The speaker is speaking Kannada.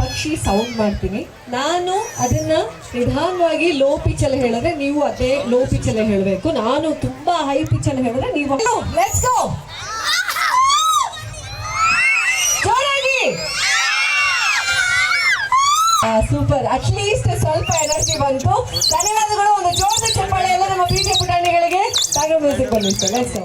ಪಕ್ಷಿ ಸೌಂಡ್ ಮಾಡ್ತೀನಿ. ನಾನು ಅದನ್ನ ನಿಧಾನವಾಗಿ ಲೋ ಪಿಚ್ ಅಲ್ಲಿ ಹೇಳಿದ್ರೆ ನೀವು ಅದೇ ಲೋ ಪಿಚ್ ಅಲ್ಲಿ ಹೇಳಬೇಕು. ನಾನು ತುಂಬಾ ಹೈ ಪಿಚ್ ಅಲ್ಲಿ ಹೇಳಿದ್ರೆ ನೀವು ಲೆಟ್ಸ್ ಗೋ ಜೋರಾಗಿ. ಸೂಪರ್, ಅಟ್ಲೀಸ್ಟ್ ಸ್ವಲ್ಪ ಎನರ್ಜಿ ಬಂತು. ಧನ್ಯವಾದಗಳು. ಒಂದು ಜೋರದ ಚಪ್ಪಾಳೆ ಎಲ್ಲ ನಮ್ಮ ಪ್ರೀತಿಯ ಪುಟಾಣಿಗಳಿಗೆ. ಬ್ಯಾಕ್ಗ್ರೌಂಡ್ ಮ್ಯೂಸಿಕ್ ಬಂದಿತ್ತು. Let's go.